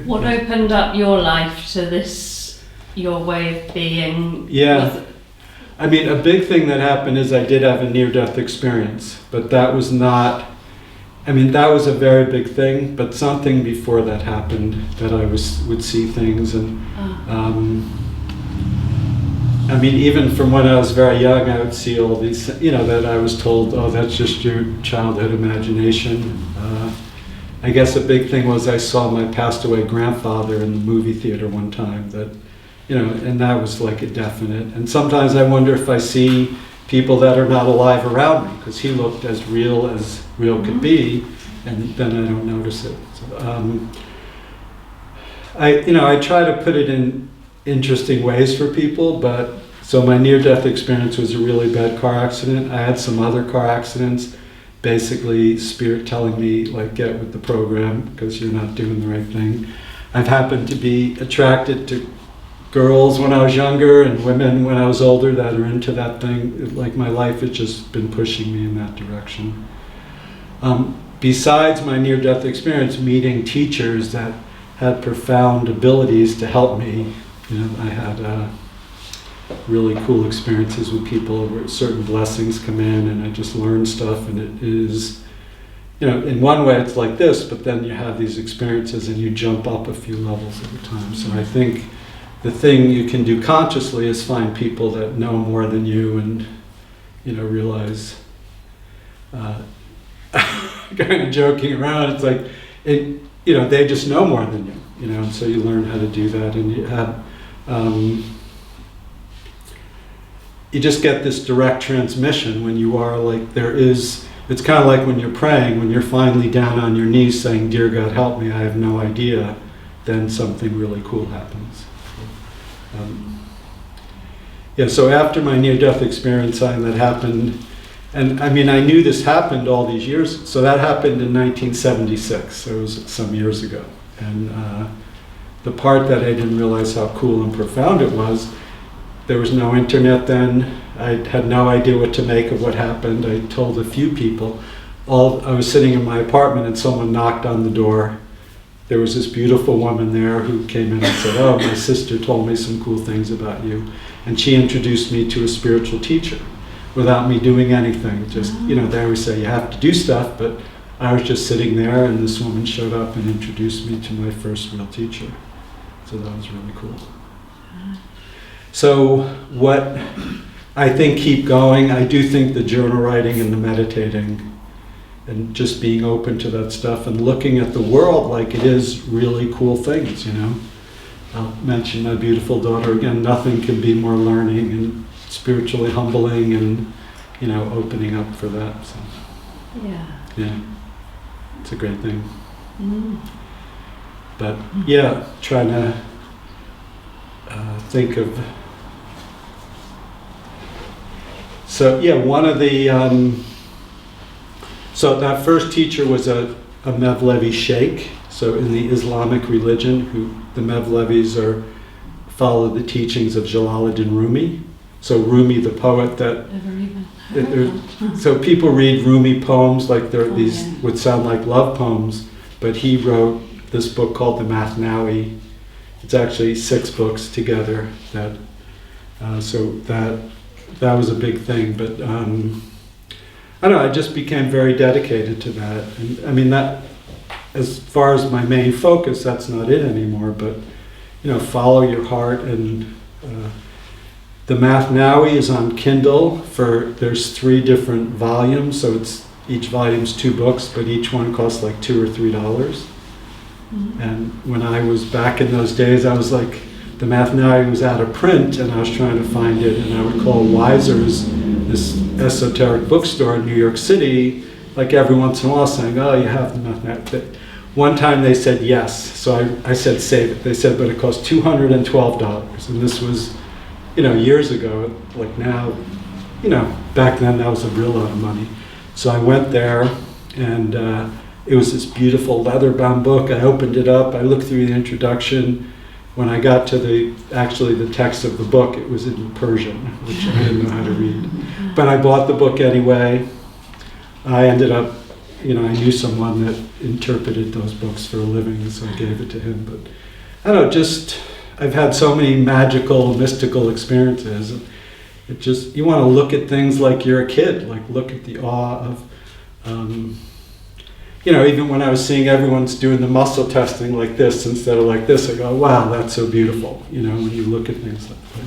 What opened up your life to this, your way of being? Yeah. I mean, a big thing that happened is I did have a near-death experience, but that was not, I mean, that was a very big thing, but something before that happened that I would see things. And I mean, even from when I was very young, I would see all these, that I was told, oh, that's just your childhood imagination. I guess a big thing was I saw my passed away grandfather in the movie theater one time that, and that was like a definite. And sometimes I wonder if I see people that are not alive around me, because he looked as real could be, and then I don't notice it. So, I try to put it in interesting ways for people, but so my near-death experience was a really bad car accident. I had some other car accidents, basically spirit telling me, like, get with the program because you're not doing the right thing. I've happened to be attracted to girls when I was younger and women when I was older that are into that thing. Like, my life has just been pushing me in that direction. Besides my near-death experience, meeting teachers that had profound abilities to help me, I had really cool experiences with people where certain blessings come in and I just learn stuff, and it is, in one way it's like this, but then you have these experiences and you jump up a few levels at a time. So I think the thing you can do consciously is find people that know more than you and, realize, kind of joking around, it's like, they just know more than you, so you learn how to do that, and you have, you just get this direct transmission when you are like, it's kind of like when you're praying, when you're finally down on your knees saying, dear God, help me, I have no idea, then something really cool happens. So after my near-death experience that happened, and I mean, I knew this happened all these years, so that happened in 1976, so it was some years ago. And the part that I didn't realize how cool and profound it was, there was no internet then. I had no idea what to make of what happened. I told a few people. I was sitting in my apartment and someone knocked on the door. There was this beautiful woman there who came in and said, oh, my sister told me some cool things about you. And she introduced me to a spiritual teacher without me doing anything. Just, they always say you have to do stuff, but I was just sitting there and this woman showed up and introduced me to my first real teacher. So that was really cool. So what I think keep going, I do think the journal writing and the meditating and just being open to that stuff and looking at the world like it is really cool things, I'll mention my beautiful daughter again. Nothing can be more learning and spiritually humbling and, opening up for that. So, yeah, it's a great thing. But yeah, trying to think of. So yeah, one of the, so that first teacher was a Mevlevi sheikh. So in the Islamic religion, the Mevlevis follow the teachings of Jalaluddin Rumi. So Rumi, the poet so people read Rumi poems like these would sound like love poems, but he wrote this book called the Mathnawi. It's actually 6 books together so that was a big thing, but I don't know, I just became very dedicated to that. And I mean, that, as far as my main focus, that's not it anymore, but, follow your heart. And the Mathnawi is on Kindle there's 3 different volumes, so each volume's 2 books, but each one costs like $2 or $3. And when I was back in those days, I was like, the Mathnawi was out of print, and I was trying to find it, and I would call Weiser's, this esoteric bookstore in New York City, like every once in a while saying, oh, you have the Mathnawi. One time they said yes, so I said save it. They said, but it costs $212, and this was, years ago. Like now, back then that was a real lot of money. So I went there, and it was this beautiful leather-bound book. I opened it up, I looked through the introduction. When I got to the text of the book, it was in Persian, which I didn't know how to read. But I bought the book anyway. I ended up you know, I knew someone that interpreted those books for a living, so I gave it to him. But I don't know, just I've had so many magical, mystical experiences. It just, you want to look at things like you're a kid, like look at the awe of, you know, even when I was seeing everyone's doing the muscle testing like this instead of like this, I go, wow, that's so beautiful, you know, when you look at things like that.